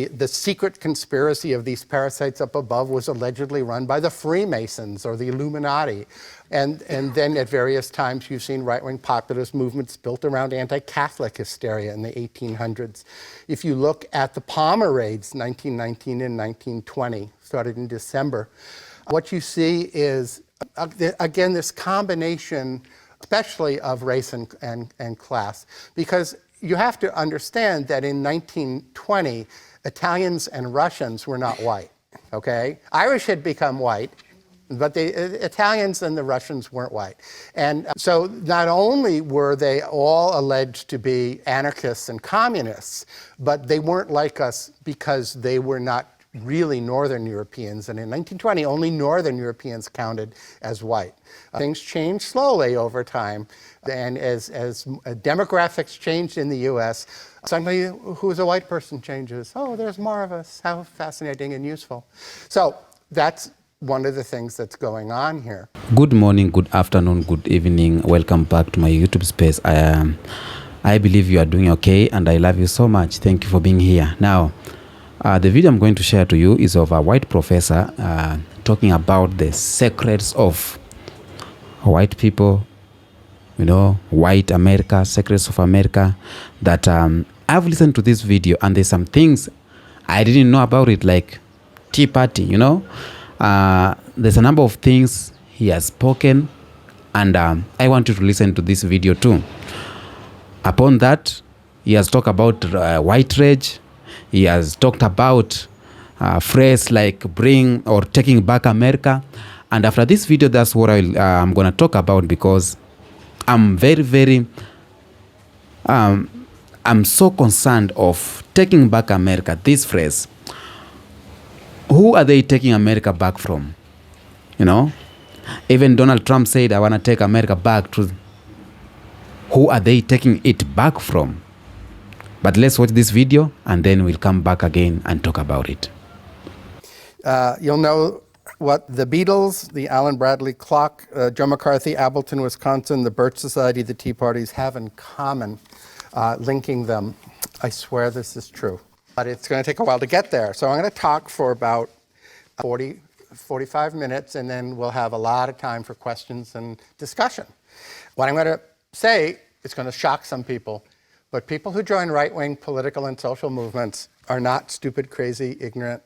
The secret conspiracy of these parasites up above was allegedly run by the Freemasons or the Illuminati. And then at various times you've seen right-wing populist movements built around anti-Catholic hysteria in the 1800s. If you look at the Palmer raids, 1919 and 1920, started in December, what you see is, again, this combination, especially of race and class, because you have to understand that in 1920, Italians and Russians were not white, okay? Irish had become white, but the Italians and the Russians weren't white. And so not only were they all alleged to be anarchists and communists, but they weren't like us because they were not really Northern Europeans. And in 1920, only Northern Europeans counted as white. Things changed slowly over time. And as demographics changed in the US, suddenly who's a white person changes. Oh, there's more of us. How fascinating and useful. So that's one of the things that's going on here. Good morning, good afternoon, good evening. Welcome back to my YouTube space. I believe you are doing okay and I love you so much. Thank you for being here. Now, the video I'm going to share to you is of a white professor talking about the secrets of white people, you know, white America, secrets of America, that I've listened to this video and there's some things I didn't know about it, like Tea Party, you know. There's a number of things he has spoken and I want you to listen to this video too. Upon that, he has talked about white rage. He has talked about phrase like bring or taking back America. And after this video, that's what I'm going to talk about, because I'm I'm so concerned of taking back America, this phrase. Who are they taking America back from? You know, even Donald Trump said, I want to take America back to. Who are they taking it back from? But let's watch this video and then we'll come back again and talk about it. You'll know what the Beatles, the Alan Bradley clock, Joe McCarthy, Appleton, Wisconsin, the Birch Society, the Tea Parties have in common, linking them. I swear this is true. But it's going to take a while to get there. So I'm going to talk for about 45 minutes, and then we'll have a lot of time for questions and discussion. What I'm going to say is going to shock some people, but people who join right-wing political and social movements are not stupid, crazy, ignorant,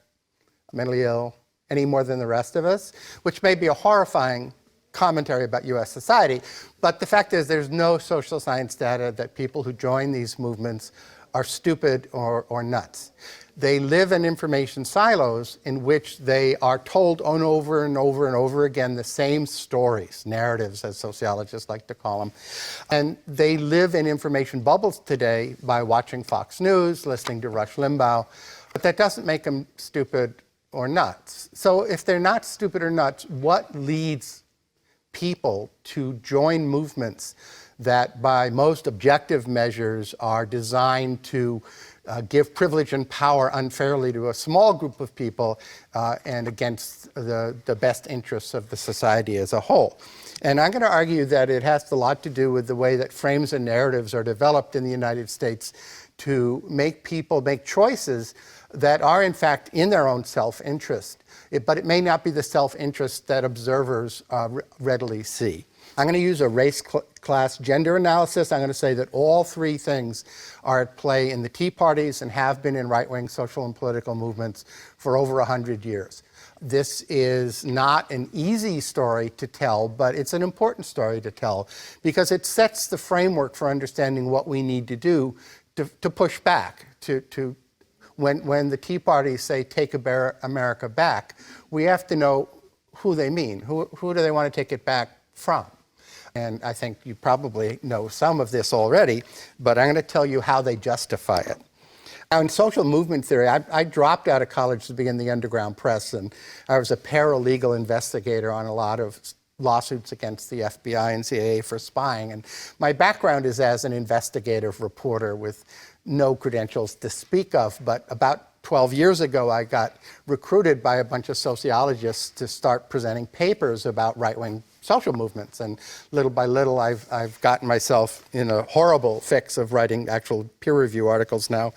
mentally ill, any more than the rest of us, which may be a horrifying commentary about US society. But the fact is there's no social science data that people who join these movements are stupid or nuts. They live in information silos in which they are told over and over and over again the same stories, narratives as sociologists like to call them. And they live in information bubbles today by watching Fox News, listening to Rush Limbaugh, but that doesn't make them stupid or nuts. So if they're not stupid or nuts, what leads people to join movements that by most objective measures are designed to give privilege and power unfairly to a small group of people and against the best interests of the society as a whole? And I'm going to argue that it has a lot to do with the way that frames and narratives are developed in the United States to make people make choices that are in fact in their own self-interest, but it may not be the self-interest that observers readily see. I'm going to use a race, class, gender analysis. I'm going to say that all three things are at play in the Tea Parties and have been in right-wing social and political movements for over 100 years. This is not an easy story to tell, but it's an important story to tell because it sets the framework for understanding what we need to do to push back, when the Tea Parties say take America back, we have to know who they mean. Who do they want to take it back from? And I think you probably know some of this already, but I'm going to tell you how they justify it. Now, in social movement theory, I dropped out of college to be in the underground press, and I was a paralegal investigator on a lot of lawsuits against the FBI and CIA for spying. And my background is as an investigative reporter with no credentials to speak of, but about 12 years ago, I got recruited by a bunch of sociologists to start presenting papers about right-wing social movements. And little by little, I've gotten myself in a horrible fix of writing actual peer review articles now,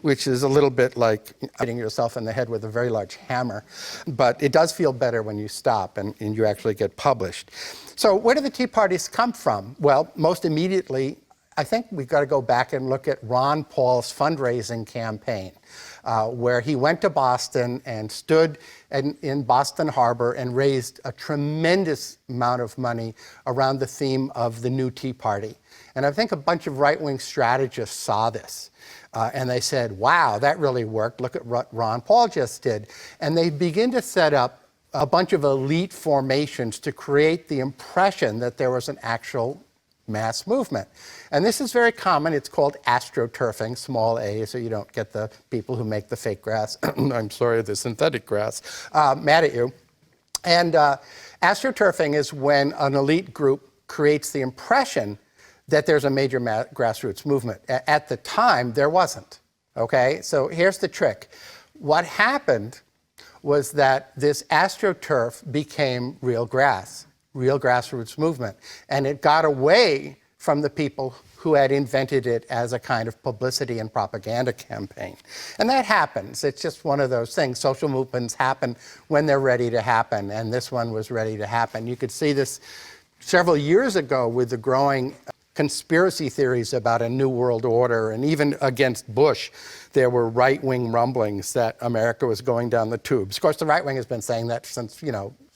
which is a little bit like hitting yourself in the head with a very large hammer. But it does feel better when you stop and you actually get published. So where do the Tea Parties come from? Well, most immediately, I think we've got to go back and look at Ron Paul's fundraising campaign, where he went to Boston and stood in Boston Harbor and raised a tremendous amount of money around the theme of the new Tea Party. And I think a bunch of right-wing strategists saw this. And they said, wow, that really worked. Look at what Ron Paul just did. And they begin to set up a bunch of elite formations to create the impression that there was an actual mass movement. And this is very common. It's called astroturfing, small a, so you don't get the people who make the fake grass, I'm sorry, the synthetic grass, mad at you. And astroturfing is when an elite group creates the impression that there's a major grassroots movement. At the time, there wasn't, okay? So here's the trick. What happened was that this astroturf became real grass, real grassroots movement. And it got away from the people who had invented it as a kind of publicity and propaganda campaign. And that happens. It's just one of those things. Social movements happen when they're ready to happen, and this one was ready to happen. You could see this several years ago with the growing conspiracy theories about a new world order, and even against Bush, there were right-wing rumblings that America was going down the tubes. Of course, the right wing has been saying that since,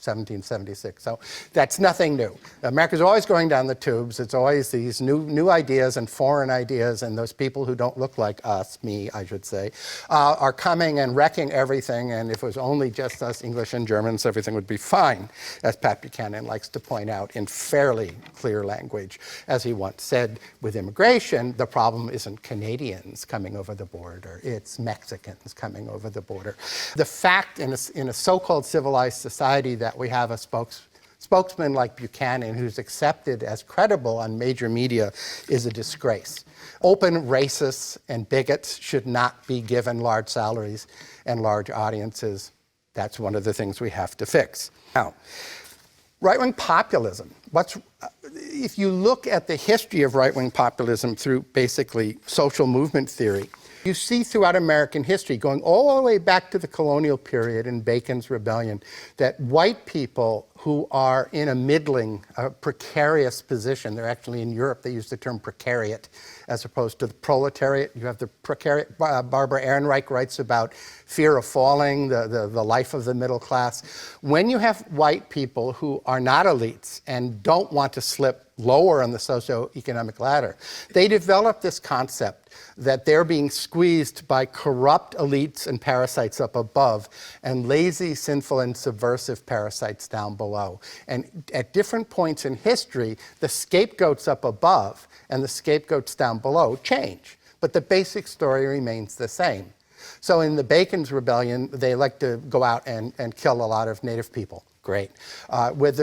1776. So that's nothing new. America's always going down the tubes. It's always these new ideas and foreign ideas, and those people who don't look like us, me, I should say, are coming and wrecking everything. And if it was only just us English and Germans, everything would be fine, as Pat Buchanan likes to point out in fairly clear language. As he once said, with immigration, the problem isn't Canadians coming over the border, it's Mexicans coming over the border. The fact in a so-called civilized society that we have a spokesman like Buchanan who's accepted as credible on major media is a disgrace. Open racists and bigots should not be given large salaries and large audiences. That's one of the things we have to fix. Now, right-wing populism. If you look at the history of right-wing populism through basically social movement theory, you see throughout American history, going all the way back to the colonial period in Bacon's Rebellion, that white people who are in a middling, precarious position, they're actually in Europe, they use the term precariat as opposed to the proletariat. You have the precariat. Barbara Ehrenreich writes about fear of falling, the life of the middle class. When you have white people who are not elites and don't want to slip lower on the socioeconomic ladder, they develop this concept that they're being squeezed by corrupt elites and parasites up above and lazy, sinful, and subversive parasites down below. And at different points in history, the scapegoats up above and the scapegoats down below change, but the basic story remains the same. So in the Bacon's Rebellion, they like to go out and kill a lot of native people. Great. With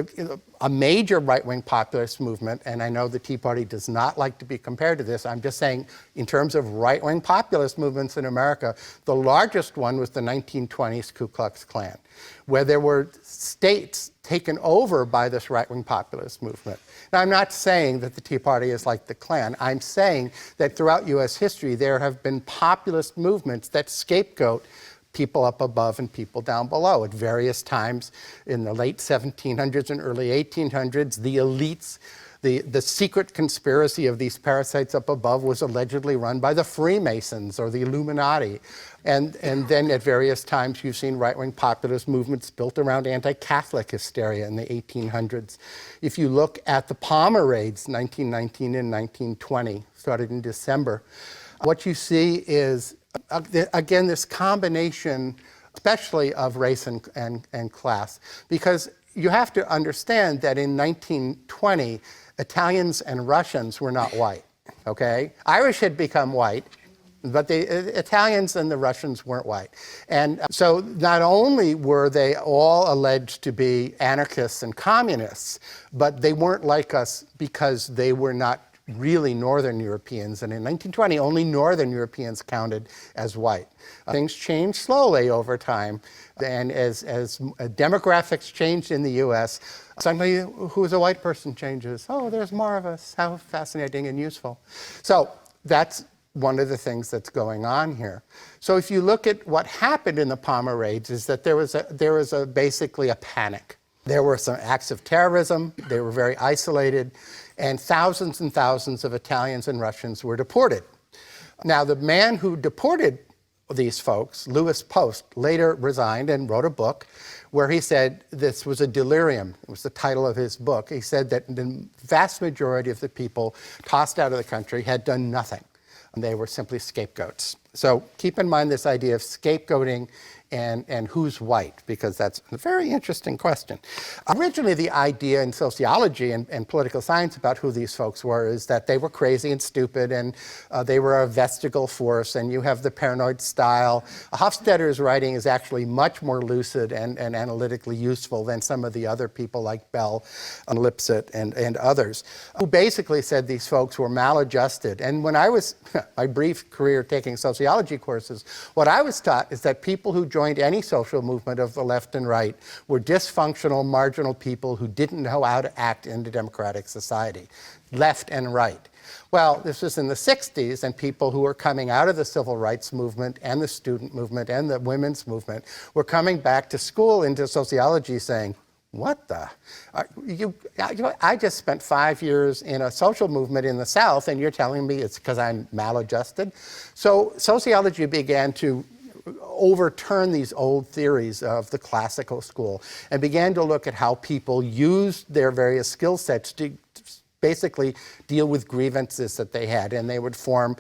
a major right-wing populist movement, and I know the Tea Party does not like to be compared to this, I'm just saying in terms of right-wing populist movements in America, the largest one was the 1920s Ku Klux Klan, where there were states taken over by this right-wing populist movement. Now, I'm not saying that the Tea Party is like the Klan. I'm saying that throughout U.S. history, there have been populist movements that scapegoat people up above and people down below. At various times in the late 1700s and early 1800s, the elites, the secret conspiracy of these parasites up above was allegedly run by the Freemasons or the Illuminati. And then at various times you've seen right-wing populist movements built around anti-Catholic hysteria in the 1800s. If you look at the Palmer raids, 1919 and 1920, started in December, what you see is again, this combination, especially of race and class, because you have to understand that in 1920, Italians and Russians were not white, okay? Irish had become white, but the Italians and the Russians weren't white. And so not only were they all alleged to be anarchists and communists, but they weren't like us because they were not really Northern Europeans, and in 1920, only Northern Europeans counted as white. Things changed slowly over time, and as demographics changed in the US, suddenly who's a white person changes. Oh, there's more of us. How fascinating and useful. So that's one of the things that's going on here. So if you look at what happened in the Palmer raids, is that there was basically a panic. There were some acts of terrorism. They were very isolated, and thousands of Italians and Russians were deported. Now, the man who deported these folks, Louis Post, later resigned and wrote a book where he said this was a delirium. It was the title of his book. He said that the vast majority of the people tossed out of the country had done nothing. They were simply scapegoats. So keep in mind this idea of scapegoating and who's white, because that's a very interesting question. Originally, the idea in sociology and political science about who these folks were is that they were crazy and stupid, and they were a vestigial force, and you have the paranoid style. Hofstadter's writing is actually much more lucid and analytically useful than some of the other people like Bell and Lipset and others, who basically said these folks were maladjusted. And when I was, my brief career taking sociology courses, what I was taught is that people who joined any social movement of the left and right were dysfunctional, marginal people who didn't know how to act in a democratic society, left and right. Well, this was in the 60s, and people who were coming out of the civil rights movement and the student movement and the women's movement were coming back to school into sociology saying, what the? I just spent 5 years in a social movement in the South, and you're telling me it's because I'm maladjusted? So sociology began to overturn these old theories of the classical school and began to look at how people used their various skill sets to basically deal with grievances that they had, and they would form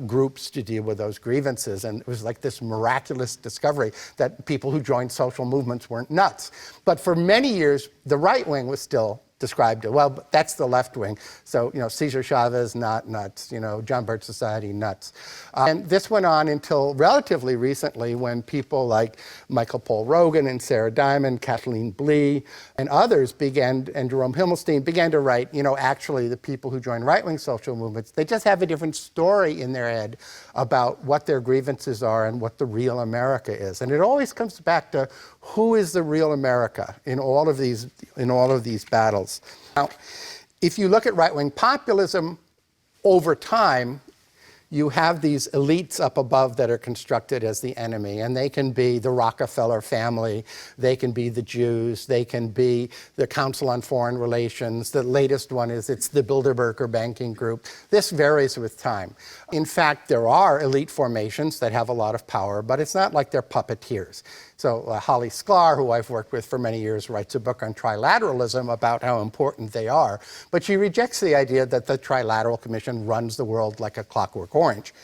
groups to deal with those grievances. And it was like this miraculous discovery that people who joined social movements weren't nuts. But for many years, the right wing was still described, well, that's the left wing. So, Cesar Chavez, not nuts. John Birch Society, nuts. And this went on until relatively recently, when people like Michael Paul Rogan and Sarah Diamond, Kathleen Blee, and others and Jerome Himmelstein began to write, actually the people who join right-wing social movements, they just have a different story in their head about what their grievances are and what the real America is. And it always comes back to who is the real America in all of these battles. Now, if you look at right-wing populism over time, you have these elites up above that are constructed as the enemy, and they can be the Rockefeller family, they can be the Jews, they can be the Council on Foreign Relations. The latest one is it's the Bilderberger banking group. This varies with time. In fact, there are elite formations that have a lot of power, but it's not like they're puppeteers. So Holly Sklar, who I've worked with for many years, writes a book on trilateralism about how important they are. But she rejects the idea that the Trilateral Commission runs the world like a clockwork orange.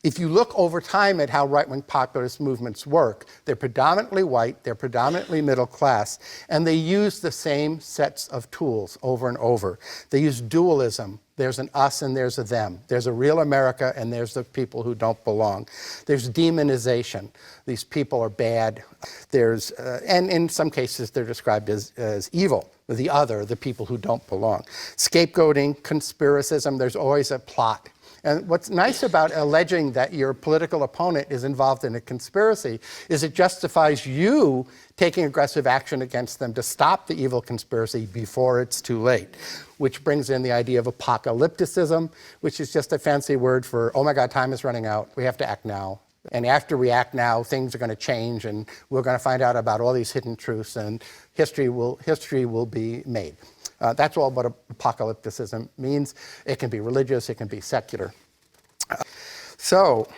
If you look over time at how right-wing populist movements work, they're predominantly white, they're predominantly middle class, and they use the same sets of tools over and over. They use dualism. There's an us and there's a them. There's a real America and there's the people who don't belong. There's demonization. These people are bad. And in some cases they're described as evil. The other, the people who don't belong. Scapegoating, conspiracism, there's always a plot. And what's nice about alleging that your political opponent is involved in a conspiracy is it justifies you taking aggressive action against them to stop the evil conspiracy before it's too late, which brings in the idea of apocalypticism, which is just a fancy word for, oh my God, time is running out, we have to act now. And after we act now, things are going to change, and we're going to find out about all these hidden truths, and history will be made. That's all what apocalypticism means. It can be religious, it can be secular. So,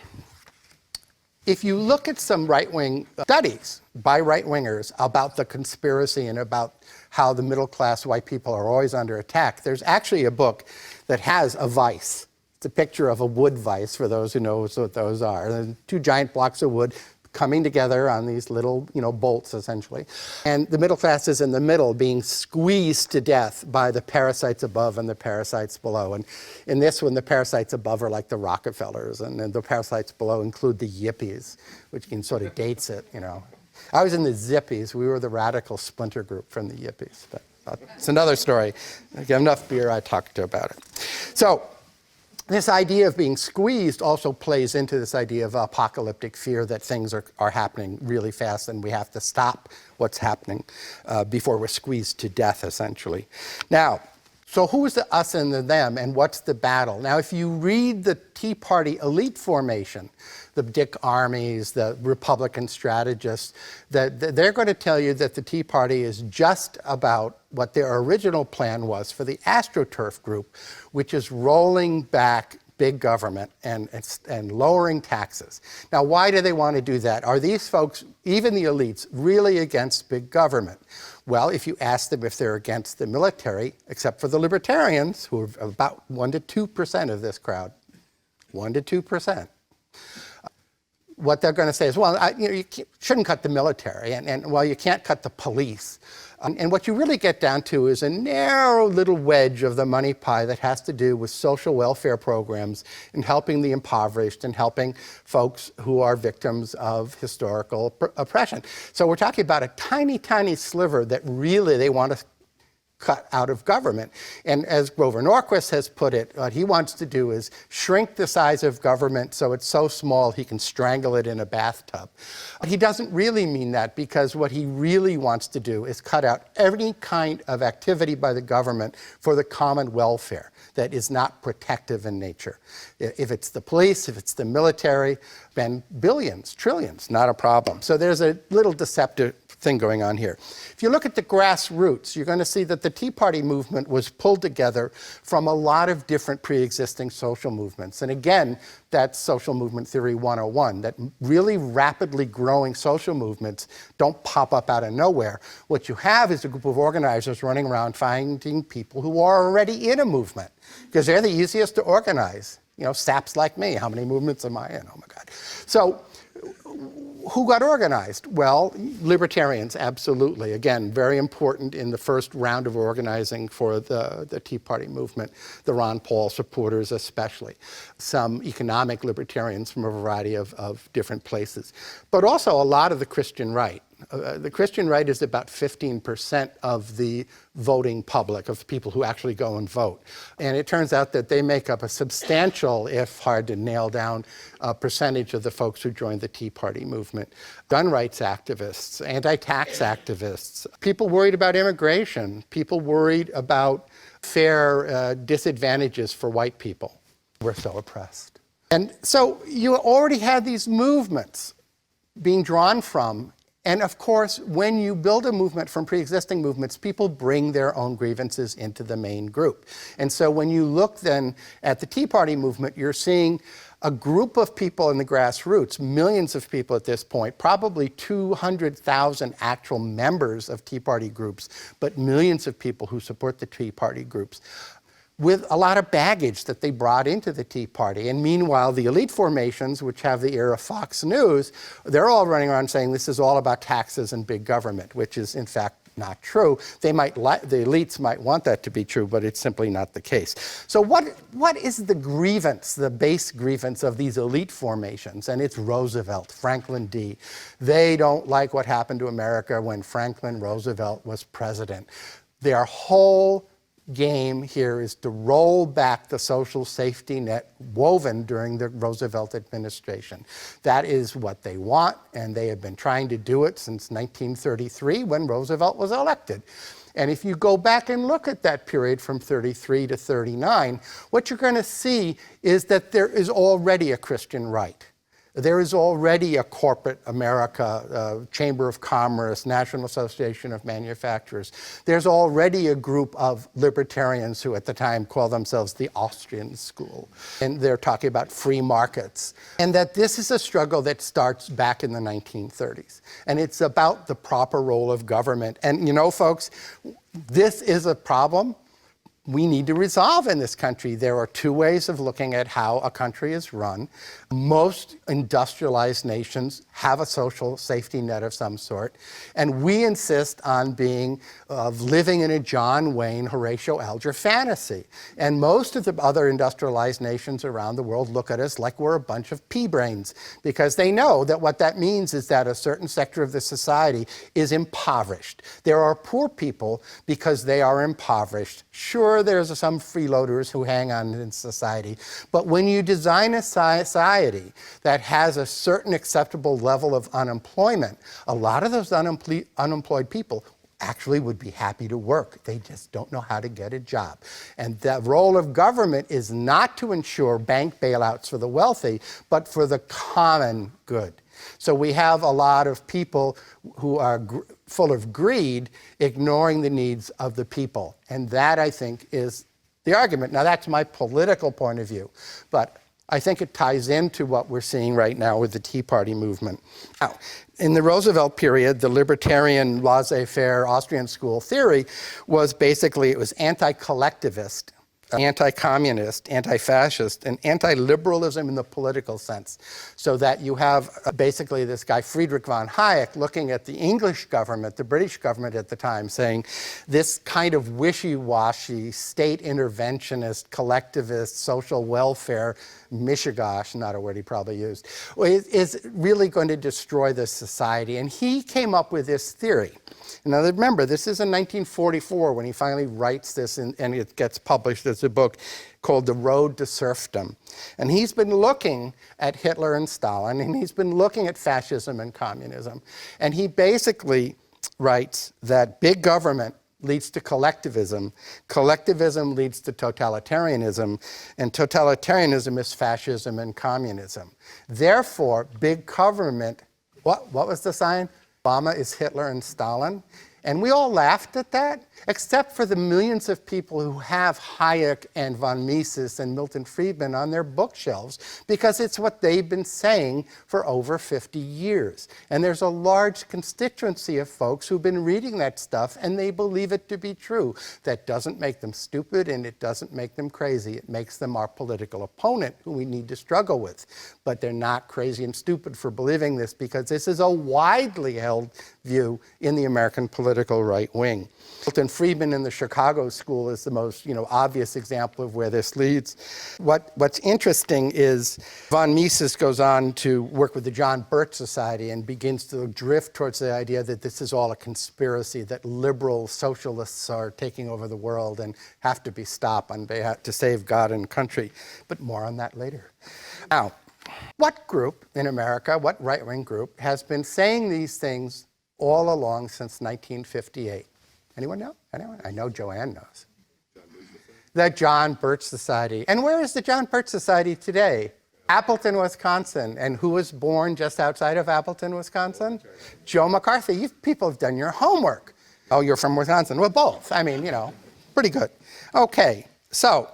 if you look at some right-wing studies by right-wingers about the conspiracy and about how the middle-class white people are always under attack, there's actually a book that has a vice. It's a picture of a wood vice, for those who know what those are. There's two giant blocks of wood coming together on these little, bolts, essentially. And the middle class is in the middle, being squeezed to death by the parasites above and the parasites below. And in this one, the parasites above are like the Rockefellers, and then the parasites below include the yippies, which sort of dates it, I was in the Zippies. We were the radical splinter group from the yippies. But it's another story. I get enough beer, I talked to about it. So this idea of being squeezed also plays into this idea of apocalyptic fear that things are happening really fast and we have to stop what's happening before we're squeezed to death, essentially. Now, so who's the us and the them, and what's the battle? Now, if you read the Tea Party elite formation, the Dick Armeys, the Republican strategists, they're going to tell you that the Tea Party is just about what their original plan was for the AstroTurf group, which is rolling back big government and lowering taxes. Now, why do they want to do that? Are these folks, even the elites, really against big government? Well, if you ask them if they're against the military, except for the libertarians, who are about 1 to 2% of this crowd, 1 to 2%. What they're going to say is, well, you shouldn't cut the military, and well, you can't cut the police. And what you really get down to is a narrow little wedge of the money pie that has to do with social welfare programs and helping the impoverished and helping folks who are victims of historical oppression. So we're talking about a tiny, tiny sliver that really they want to cut out of government. And as Grover Norquist has put it, what he wants to do is shrink the size of government so it's so small he can strangle it in a bathtub. But he doesn't really mean that, because what he really wants to do is cut out any kind of activity by the government for the common welfare that is not protective in nature. If it's the police, if it's the military, then billions, trillions, not a problem. So there's a little deceptive thing going on here. If you look at the grassroots, you're going to see that the Tea Party movement was pulled together from a lot of different pre-existing social movements. And again, that's social movement theory 101, that really rapidly growing social movements don't pop up out of nowhere. What you have is a group of organizers running around finding people who are already in a movement, because they're the easiest to organize. You know, saps like me. How many movements am I in? Oh my God. So who got organized? Well, libertarians, absolutely. Again, very important in the first round of organizing for the Tea Party movement, the Ron Paul supporters especially. Some economic libertarians from a variety of different places. But also a lot of the Christian right. The Christian right is about 15% of the voting public, of people who actually go and vote. And it turns out that they make up a substantial, if hard to nail down, percentage of the folks who joined the Tea Party movement. Gun rights activists, anti-tax activists, people worried about immigration, people worried about fair disadvantages for white people. We're so oppressed. And so you already had these movements being drawn from. And of course, when you build a movement from pre-existing movements, people bring their own grievances into the main group. And so when you look then at the Tea Party movement, you're seeing a group of people in the grassroots, millions of people at this point, probably 200,000 actual members of Tea Party groups, but millions of people who support the Tea Party groups, with a lot of baggage that they brought into the Tea Party. And meanwhile, the elite formations, which have the ear of Fox News, they're all running around saying this is all about taxes and big government, which is in fact not true. The elites might want that to be true, but it's simply not the case. So what is the grievance, the base grievance of these elite formations? And it's Roosevelt, Franklin D. They don't like what happened to America when Franklin Roosevelt was president. Their whole game here is to roll back the social safety net woven during the Roosevelt administration. That is what they want, and they have been trying to do it since 1933 when Roosevelt was elected. And if you go back and look at that period from 33 to 39, what you're going to see is that there is already a Christian right. There is already a corporate America, Chamber of Commerce, National Association of Manufacturers. There's already a group of libertarians who at the time call themselves the Austrian School. And they're talking about free markets. And that this is a struggle that starts back in the 1930s. And it's about the proper role of government. And you know, folks, this is a problem we need to resolve in this country. There are two ways of looking at how a country is run. Most industrialized nations have a social safety net of some sort, and we insist on living in a John Wayne, Horatio Alger fantasy. And most of the other industrialized nations around the world look at us like we're a bunch of pea-brains, because they know that what that means is that a certain sector of the society is impoverished. There are poor people because they are impoverished. Sure, Sure, there's some freeloaders who hang on in society, but when you design a society that has a certain acceptable level of unemployment, a lot of those unemployed people actually would be happy to work. They just don't know how to get a job. And the role of government is not to ensure bank bailouts for the wealthy, but for the common good. So we have a lot of people who are full of greed, ignoring the needs of the people. And that, I think, is the argument. Now, that's my political point of view, but I think it ties into what we're seeing right now with the Tea Party movement. Now, in the Roosevelt period, the libertarian laissez-faire Austrian school theory was basically, it was anti-collectivist, anti-communist, anti-fascist, and anti-liberalism in the political sense. So that you have basically this guy, Friedrich von Hayek, looking at the English government, the British government at the time, saying this kind of wishy-washy, state interventionist, collectivist, social welfare, mishigosh, not a word he probably used, is really going to destroy this society. And he came up with this theory. Now remember, this is in 1944 when he finally writes this, and it gets published as a book called The Road to Serfdom. And he's been looking at Hitler and Stalin, and he's been looking at fascism and communism. And he basically writes that big government leads to collectivism, collectivism leads to totalitarianism, and totalitarianism is fascism and communism. Therefore, big government, what was the sign? Obama is Hitler and Stalin. And we all laughed at that, except for the millions of people who have Hayek and von Mises and Milton Friedman on their bookshelves, because it's what they've been saying for over 50 years. And there's a large constituency of folks who've been reading that stuff, and they believe it to be true. That doesn't make them stupid, and it doesn't make them crazy. It makes them our political opponent, who we need to struggle with. But they're not crazy and stupid for believing this, because this is a widely held view in the American political right wing. Milton Friedman in the Chicago School is the most obvious example of where this leads. What's interesting is von Mises goes on to work with the John Birch Society and begins to drift towards the idea that this is all a conspiracy, that liberal socialists are taking over the world and have to be stopped to save God and country. But more on that later. Now, what group in America, what right-wing group, has been saying these things all along since 1958? Anyone know? Anyone? I know Joanne knows. The John Birch Society. And where is the John Birch Society today? Appleton, Wisconsin. And who was born just outside of Appleton, Wisconsin? Joe McCarthy. You people have done your homework. Oh, you're from Wisconsin. Well, both. I mean, pretty good. Okay, so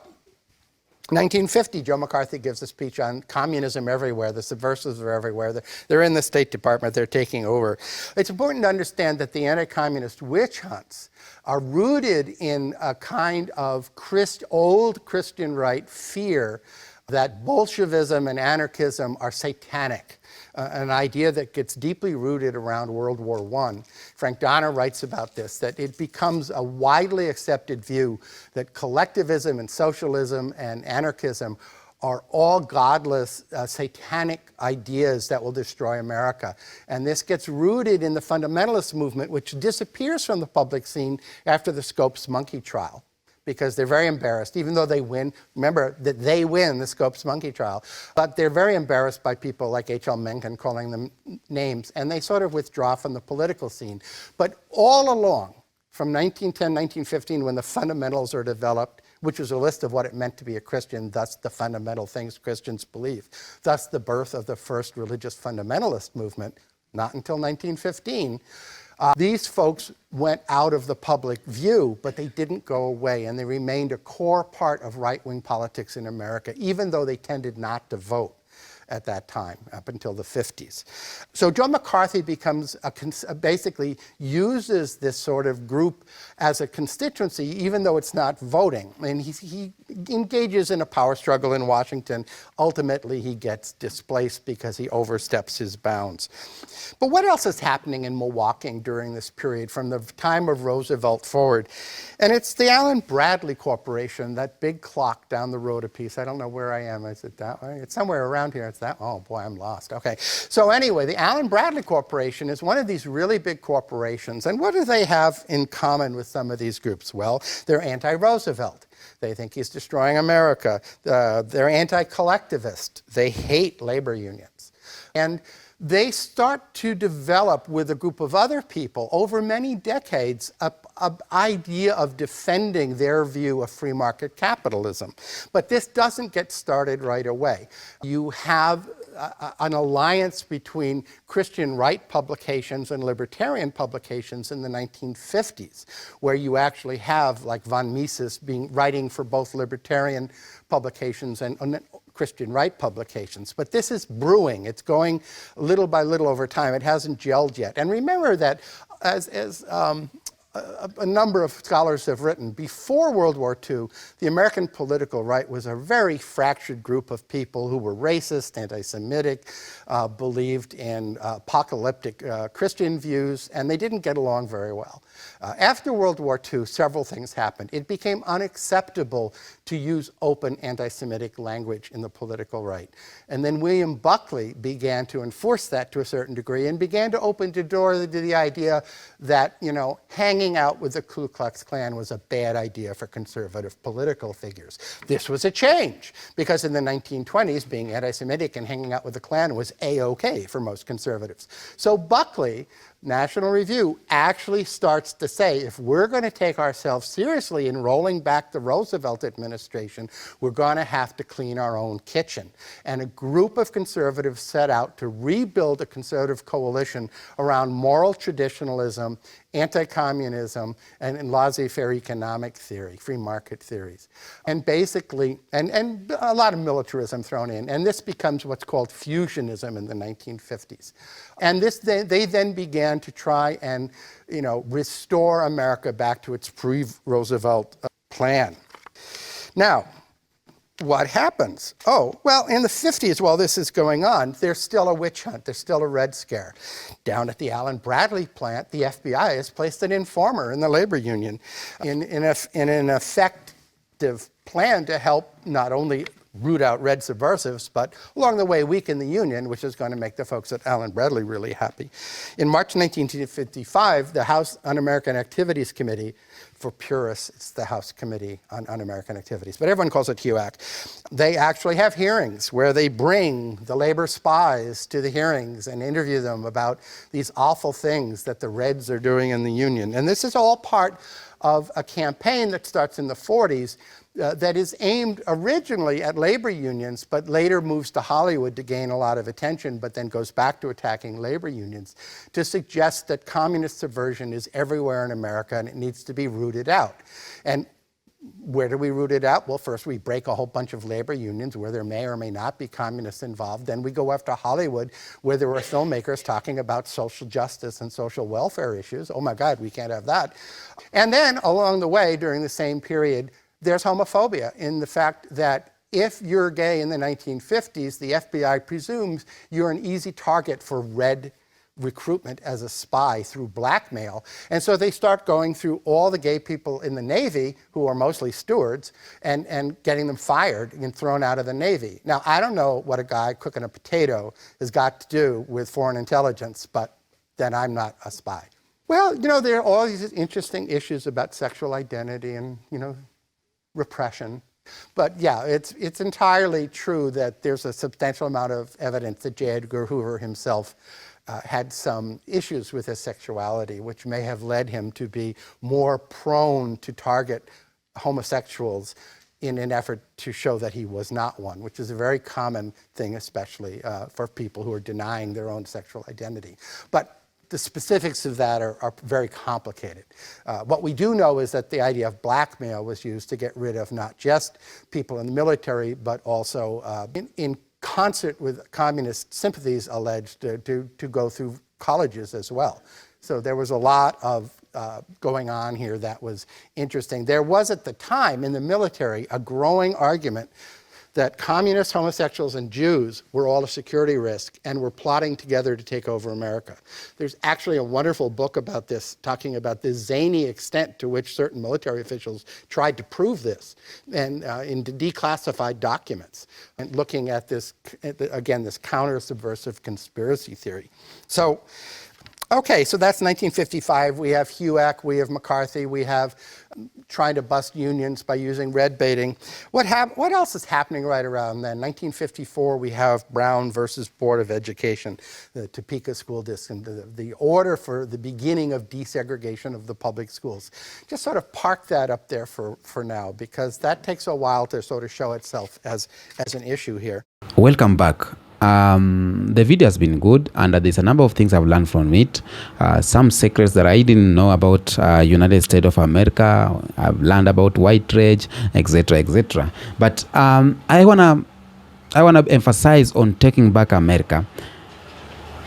1950, Joe McCarthy gives a speech on communism everywhere. The subversives are everywhere. They're in the State Department. They're taking over. It's important to understand that the anti-communist witch hunts are rooted in a kind of old Christian right fear that Bolshevism and anarchism are satanic, an idea that gets deeply rooted around World War I. Frank Donner writes about this, that it becomes a widely accepted view that collectivism and socialism and anarchism are all godless, satanic ideas that will destroy America. And this gets rooted in the fundamentalist movement, which disappears from the public scene after the Scopes monkey trial, because they're very embarrassed, even though they win. Remember that they win the Scopes monkey trial, but they're very embarrassed by people like H.L. Mencken calling them names, and they sort of withdraw from the political scene. But all along, from 1910, 1915, when the fundamentals are developed, which was a list of what it meant to be a Christian, thus the fundamental things Christians believe, thus the birth of the first religious fundamentalist movement, not until 1915, these folks went out of the public view, but they didn't go away, and they remained a core part of right-wing politics in America, even though they tended not to vote at that time, up until the 50s. So Joe McCarthy becomes basically uses this sort of group as a constituency, even though it's not voting. And he engages in a power struggle in Washington. Ultimately, he gets displaced because he oversteps his bounds. But what else is happening in Milwaukee during this period, from the time of Roosevelt forward? And it's the Allen Bradley Corporation, that big clock down the road a piece. I don't know where I am. Is it that way? It's somewhere around here. What's that? Oh boy, I'm lost. Okay. So anyway, the Allen Bradley Corporation is one of these really big corporations. And what do they have in common with some of these groups? Well, they're anti-Roosevelt. They think he's destroying America. They're anti-collectivist. They hate labor unions. And they start to develop with a group of other people over many decades an idea of defending their view of free market capitalism. But this doesn't get started right away. You have an alliance between Christian right publications and libertarian publications in the 1950s, where you actually have like von Mises writing for both libertarian publications and Christian right publications. But this is brewing. It's going little by little over time. It hasn't gelled yet. And remember that as a number of scholars have written, before World War II, the American political right was a very fractured group of people who were racist, anti-Semitic, believed in apocalyptic Christian views, and they didn't get along very well. After World War II, several things happened. It became unacceptable to use open anti-Semitic language in the political right. And then William Buckley began to enforce that to a certain degree and began to open the door to the idea that, hanging out with the Ku Klux Klan was a bad idea for conservative political figures. This was a change, because in the 1920s, being anti-Semitic and hanging out with the Klan was A-OK for most conservatives. So Buckley, National Review, actually starts to say, if we're going to take ourselves seriously in rolling back the Roosevelt administration, we're going to have to clean our own kitchen. And a group of conservatives set out to rebuild a conservative coalition around moral traditionalism, anti-communism, and laissez-faire economic theory, free market theories. And basically, and a lot of militarism thrown in. And this becomes what's called fusionism in the 1950s. And they then began to try and, restore America back to its pre-Roosevelt plan. Now, what happens? Oh, well, in the 50s, while this is going on, there's still a witch hunt. There's still a Red Scare. Down at the Allen Bradley plant, the FBI has placed an informer in the labor union in an effective plan to help not only root out red subversives, but along the way weaken the union, which is going to make the folks at Allen Bradley really happy. In March 1955, the House Un-American Activities Committee, for purists, it's the House Committee on Un-American Activities, but everyone calls it HUAC. They actually have hearings where they bring the labor spies to the hearings and interview them about these awful things that the Reds are doing in the union. And this is all part of a campaign that starts in the 40s that is aimed originally at labor unions, but later moves to Hollywood to gain a lot of attention, but then goes back to attacking labor unions, to suggest that communist subversion is everywhere in America and it needs to be rooted out. And where do we root it out? Well, first we break a whole bunch of labor unions where there may or may not be communists involved. Then we go after Hollywood, where there were filmmakers talking about social justice and social welfare issues. Oh my God, we can't have that. And then along the way, during the same period, there's homophobia in the fact that if you're gay in the 1950s, the FBI presumes you're an easy target for red recruitment as a spy through blackmail. And so they start going through all the gay people in the Navy, who are mostly stewards, and getting them fired and thrown out of the Navy. Now, I don't know what a guy cooking a potato has got to do with foreign intelligence, but then I'm not a spy. Well, there are all these interesting issues about sexual identity and, repression. But yeah, it's entirely true that there's a substantial amount of evidence that J. Edgar Hoover himself had some issues with his sexuality, which may have led him to be more prone to target homosexuals in an effort to show that he was not one, which is a very common thing, especially for people who are denying their own sexual identity. But the specifics of that are very complicated. What we do know is that the idea of blackmail was used to get rid of not just people in the military, but also in concert with communist sympathies alleged to go through colleges as well. So there was a lot of going on here that was interesting. There was at the time in the military a growing argument that communists, homosexuals, and Jews were all a security risk and were plotting together to take over America. There's actually a wonderful book about this, talking about the zany extent to which certain military officials tried to prove this, and in declassified documents, and looking at this, again, this counter-subversive conspiracy theory. So, okay, so that's 1955. We have HUAC, we have McCarthy, we have trying to bust unions by using red baiting. What else is happening right around then? 1954, we have Brown versus Board of Education, the Topeka School District, and the order for the beginning of desegregation of the public schools. Just sort of park that up there for now, because that takes a while to sort of show itself as an issue here. Welcome back. The video has been good, and there's a number of things I've learned from it. Some secrets that I didn't know about United States of America. I've learned about white rage, etc., etc. But I wanna emphasize on taking back America.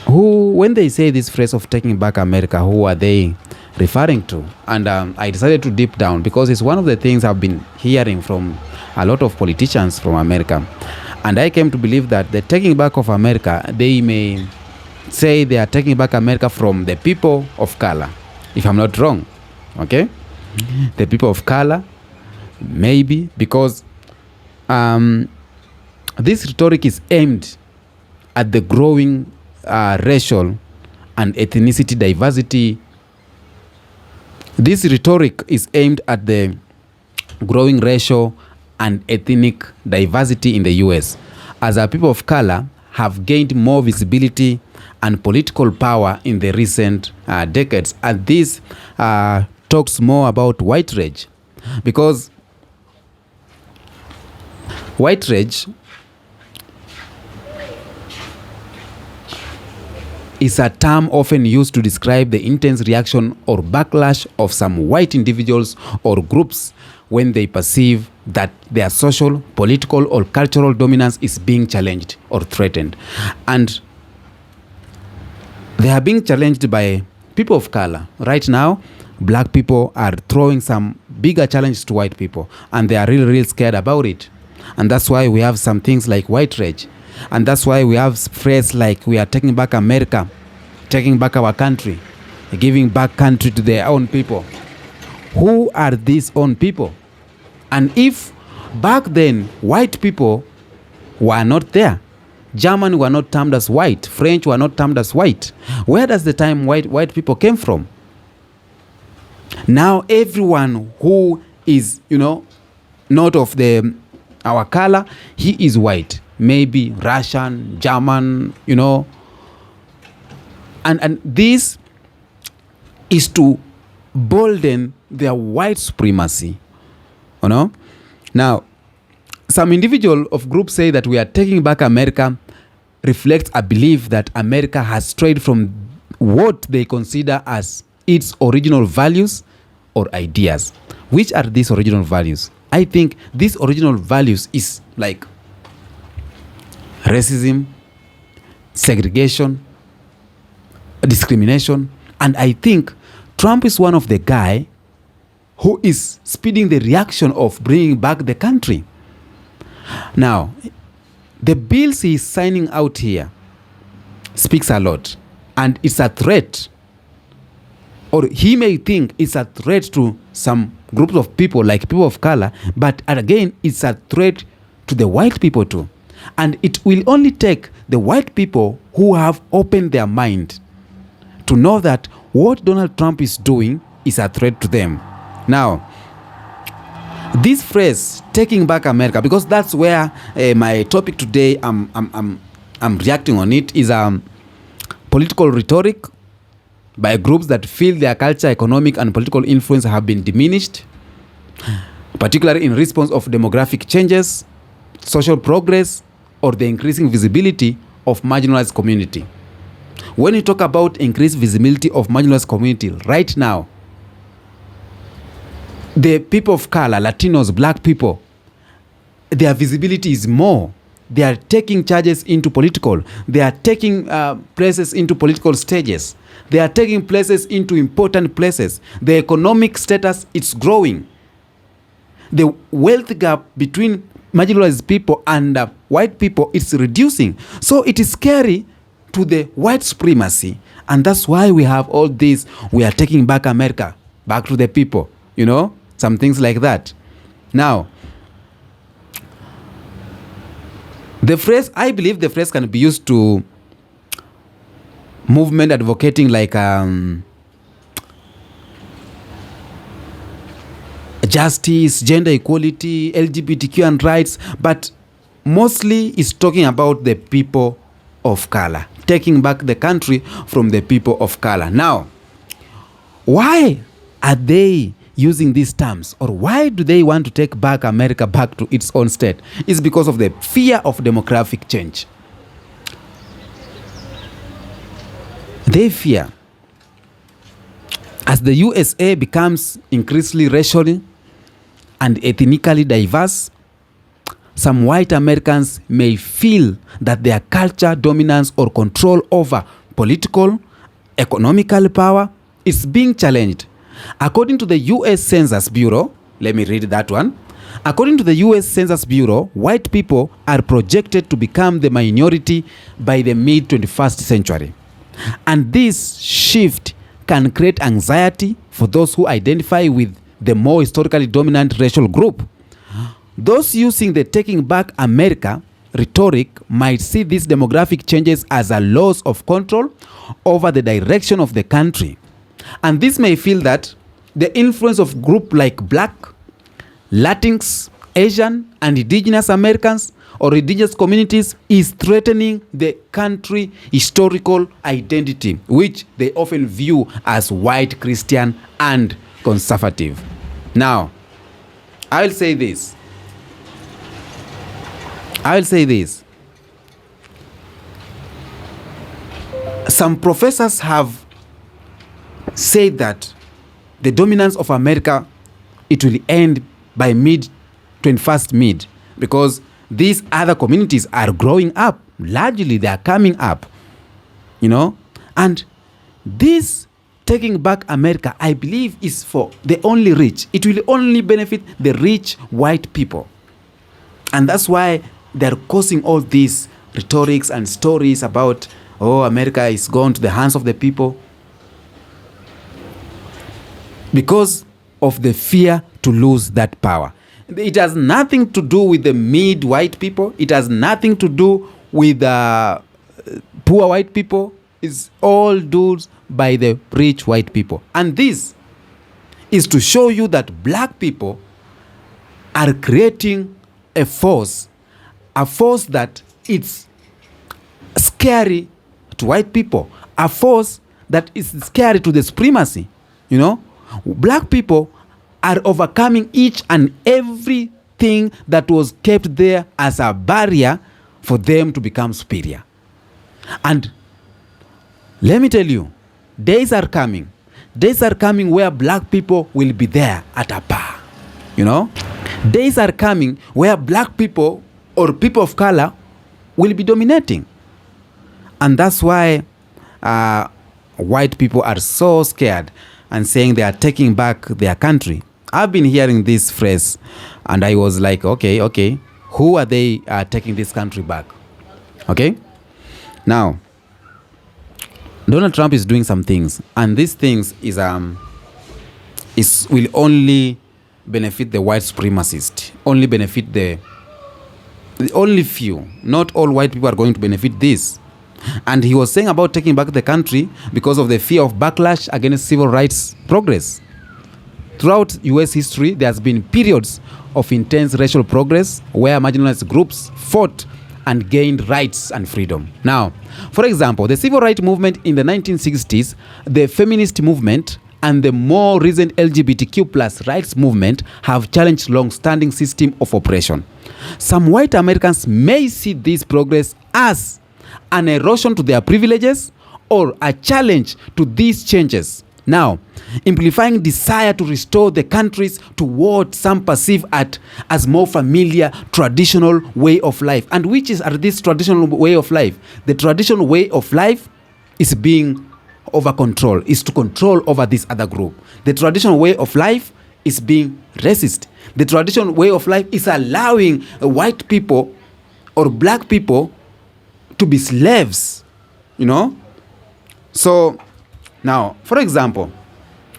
When they say this phrase of taking back America, who are they referring to? And I decided to deep down, because it's one of the things I've been hearing from a lot of politicians from America. And I came to believe that the taking back of America, they may say they are taking back America from the people of color, if I'm not wrong, okay? The people of color, maybe, because this rhetoric is aimed at the growing racial and ethnicity diversity. This rhetoric is aimed at the growing racial and ethnic diversity in the US, as our people of color have gained more visibility and political power in the recent decades. And this talks more about white rage, because white rage is a term often used to describe the intense reaction or backlash of some white individuals or groups when they perceive that their social, political, or cultural dominance is being challenged or threatened. And they are being challenged by people of color. Right now, black people are throwing some bigger challenges to white people, and they are really, really scared about it. And that's why we have some things like white rage. And that's why we have phrases like, we are taking back America, taking back our country, giving back country to their own people. Who are these own people? And if back then white people were not there, German were not termed as white, French were not termed as white, where does the time white people came from? Now everyone who is, not of our color, he is white. Maybe Russian, German, and this is to bolden their white supremacy, Now, some individual of groups say that we are taking back America reflects a belief that America has strayed from what they consider as its original values or ideas. Which are these original values? I think these original values is like racism, segregation, discrimination, and I think Trump is one of the guy who is speeding the reaction of bringing back the country. Now, the bills he is signing out here speaks a lot, and it's a threat, or he may think it's a threat to some groups of people like people of color, but again, it's a threat to the white people too. And it will only take the white people who have opened their mind to know that what Donald Trump is doing is a threat to them. Now, this phrase, taking back America, because that's where my topic today, I'm reacting on it, is political rhetoric by groups that feel their culture, economic, and political influence have been diminished, particularly in response of demographic changes, social progress, or the increasing visibility of marginalized community. When you talk about increased visibility of marginalized community, right now, the people of color, Latinos, black people, their visibility is more. They are taking charges into political. They are taking places into political stages. They are taking places into important places. The economic status is growing. The wealth gap between marginalized people and white people, it's reducing. So it is scary to the white supremacy. And that's why we have all this. We are taking back America, back to the people, some things like that. Now, I believe the phrase can be used to movement advocating like justice, gender equality, LGBTQ and rights, but mostly it's talking about the people of color, taking back the country from the people of color. Now, why are they using these terms, or why do they want to take back America back to its own state? It's because of the fear of demographic change. They fear, as the USA becomes increasingly racially and ethnically diverse, some white Americans may feel that their culture, dominance, or control over political, economical power is being challenged. According to the U.S. Census Bureau, let me read that one. According to the U.S. Census Bureau, white people are projected to become the minority by the mid-21st century. And this shift can create anxiety for those who identify with the more historically dominant racial group. Those using the Taking Back America rhetoric might see these demographic changes as a loss of control over the direction of the country. And this may feel that the influence of groups like Black, Latinx, Asian, and Indigenous Americans or indigenous communities is threatening the country's historical identity, which they often view as white, Christian, and conservative. Now, I'll say this. Some professors have said that the dominance of America, it will end by mid, because these other communities are growing up. Largely, they are coming up, and this Taking Back America, I believe, is for the only rich. It will only benefit the rich white people. And that's why they're causing all these rhetorics and stories about, America is gone to the hands of the people, because of the fear to lose that power. It has nothing to do with the mid-white people. It has nothing to do with poor white people. It's all done by the rich white people. And this is to show you that black people are creating a force that it's scary to white people, a force that is scary to the supremacy. Black people are overcoming each and everything that was kept there as a barrier for them to become superior. And let me tell you, days are coming where black people will be there at a bar. Days are coming where black people or people of color will be dominating. And that's why white people are so scared and saying they are taking back their country. I've been hearing this phrase and I was like, okay, who are they taking this country back? Okay? Now, Donald Trump is doing some things, and these things will only benefit the white supremacist, only benefit the only few. Not all white people are going to benefit this. And he was saying about taking back the country because of the fear of backlash against civil rights progress. Throughout US history, there has been periods of intense racial progress where marginalized groups fought and gained rights and freedom. Now, for example, the civil rights movement in the 1960s, the feminist movement, and the more recent LGBTQ plus rights movement have challenged long-standing system of oppression. Some white Americans may see this progress as an erosion to their privileges or a challenge to these changes. Now, amplifying desire to restore the countries to what some perceive as more familiar traditional way of life. And which is this traditional way of life? The traditional way of life is being over control, is to control over this other group. The traditional way of life is being racist. The traditional way of life is allowing white people or black people to be slaves, you know? So now, for example,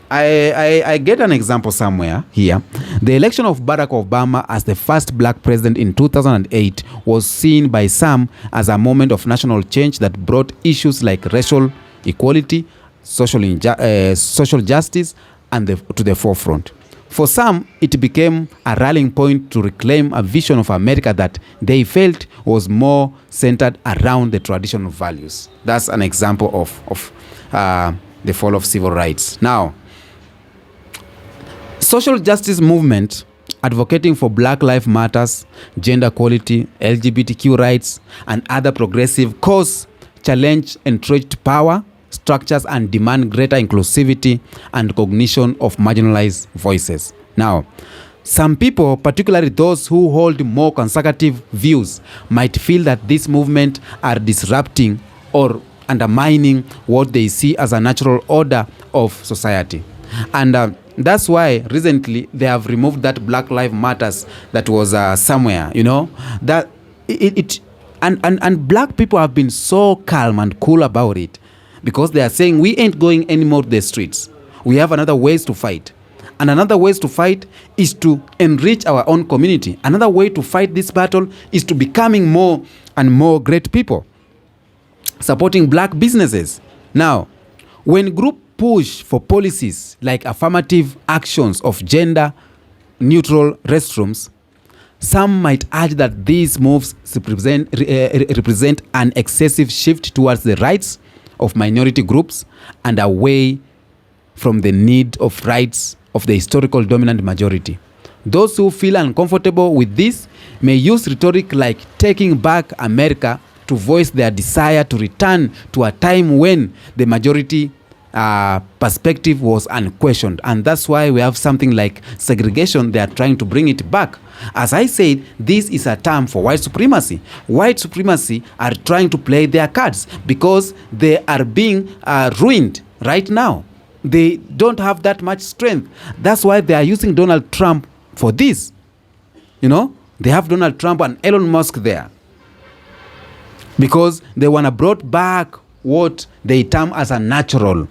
I get an example somewhere here. The election of Barack Obama as the first black president in 2008 was seen by some as a moment of national change that brought issues like racial equality, social justice, and to the forefront. For some, it became a rallying point to reclaim a vision of America that they felt was more centered around the traditional values. That's an example of the fall of civil rights. Now, social justice movement advocating for Black Lives Matters, gender equality, LGBTQ rights, and other progressive cause challenge entrenched power structures and demand greater inclusivity and recognition of marginalized voices. Now, some people, particularly those who hold more conservative views, might feel that this movement are disrupting or undermining what they see as a natural order of society. And that's why recently they have removed that Black Lives Matters that was somewhere, you know, that and black people have been so calm and cool about it, because they are saying we ain't going anymore to the streets. We have another ways to fight. And another ways to fight is to enrich our own community. Another way to fight this battle is to becoming more and more great people, supporting black businesses. Now, when group push for policies like affirmative actions of gender neutral restrooms, some might argue that these moves represent an excessive shift towards the rights of minority groups and away from the need of rights of the historical dominant majority. Those who feel uncomfortable with this may use rhetoric like taking back America to voice their desire to return to a time when the majority perspective was unquestioned. And that's why we have something like segregation. They are trying to bring it back. As I said, this is a term for white supremacy. White supremacy are trying to play their cards because they are being ruined right now. They don't have that much strength. That's why they are using Donald Trump for this. You know, they have Donald Trump and Elon Musk there because they want to brought back what they term as a natural,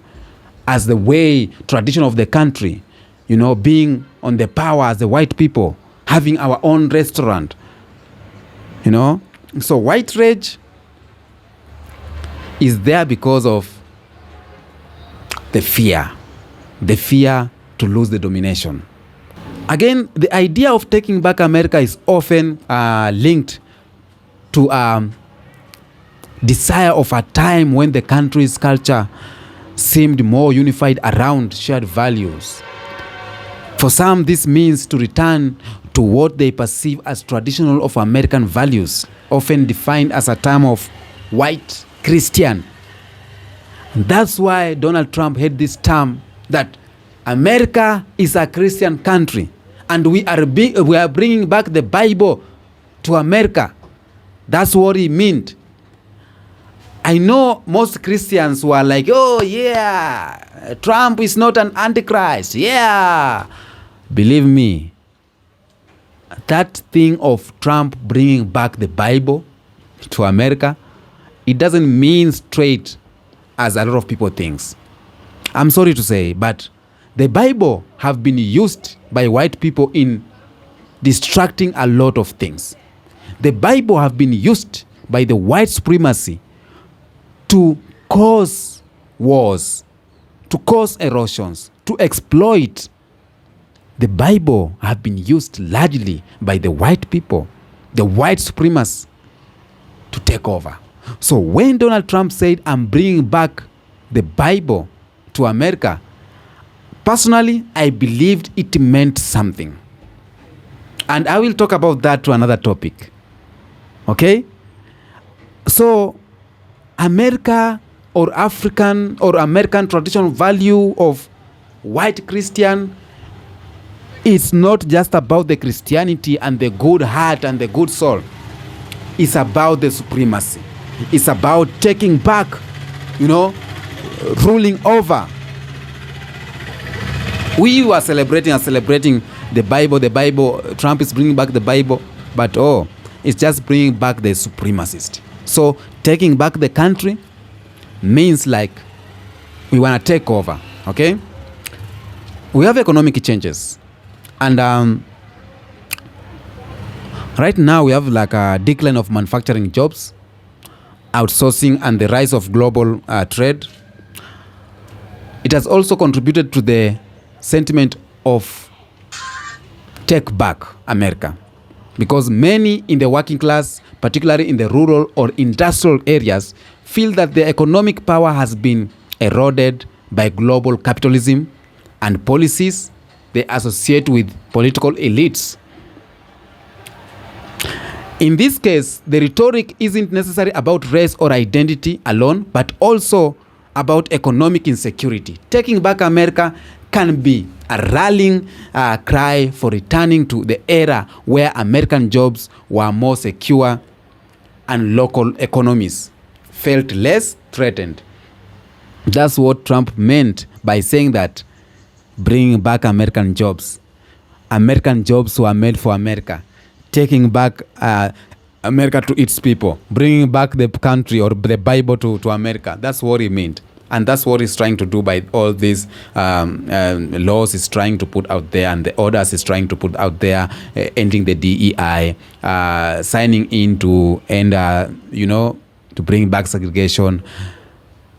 as the way, tradition of the country, you know, being on the power as the white people, having our own restaurant, you know. So white rage is there because of the fear to lose the domination. Again, the idea of taking back America is often linked to desire of a time when the country's culture seemed more unified around shared values. For some, this means to return to what they perceive as traditional of American values, often defined as a term of white Christian. And that's why Donald Trump had this term that America is a Christian country and we are bringing back the Bible to America. That's what he meant. I know most Christians were like, oh yeah, Trump is not an antichrist. Yeah. Believe me, that thing of Trump bringing back the Bible to America, it doesn't mean straight as a lot of people think. I'm sorry to say, but the Bible have been used by white people in distracting a lot of things. The Bible have been used by the white supremacy to cause wars, to cause erosions, to exploit. The Bible have been used largely by the white people, the white supremacists, to take over. So when Donald Trump said, I'm bringing back the Bible to America, personally, I believed it meant something. And I will talk about that to another topic. Okay? So America or African or American traditional value of white Christian, it's not just about the Christianity and the good heart and the good soul. It's about the supremacy. It's about taking back, you know, ruling over. We were celebrating the Bible. Trump is bringing back the Bible, but it's just bringing back the supremacist. So taking back the country means like we want to take over, okay? We have economic changes. And right now we have like a decline of manufacturing jobs, outsourcing, and the rise of global trade. It has also contributed to the sentiment of take back America, because many in the working class, particularly in the rural or industrial areas, feel that their economic power has been eroded by global capitalism and policies they associate with political elites. In this case, the rhetoric isn't necessarily about race or identity alone, but also about economic insecurity. Taking back America can be a rallying cry for returning to the era where American jobs were more secure and local economies felt less threatened. That's what Trump meant by saying that bringing back American jobs. American jobs were made for America. Taking back America to its people. Bringing back the country or the Bible to America. That's what he meant. And that's what he's trying to do by all these laws he's trying to put out there, and the orders he's trying to put out there, ending the DEI, signing in to end, to bring back segregation,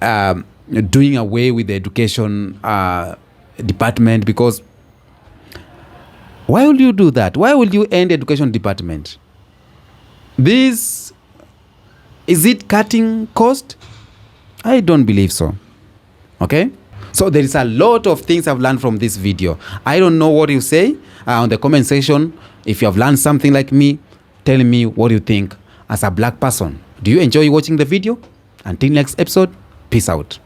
doing away with the education department. Because why would you do that? Why would you end the education department? Is it cutting cost? I don't believe so. Okay? So there is a lot of things I've learned from this video. I don't know what you say on the comment section. If you have learned something like me, tell me what you think as a black person. Do you enjoy watching the video? Until next episode, peace out.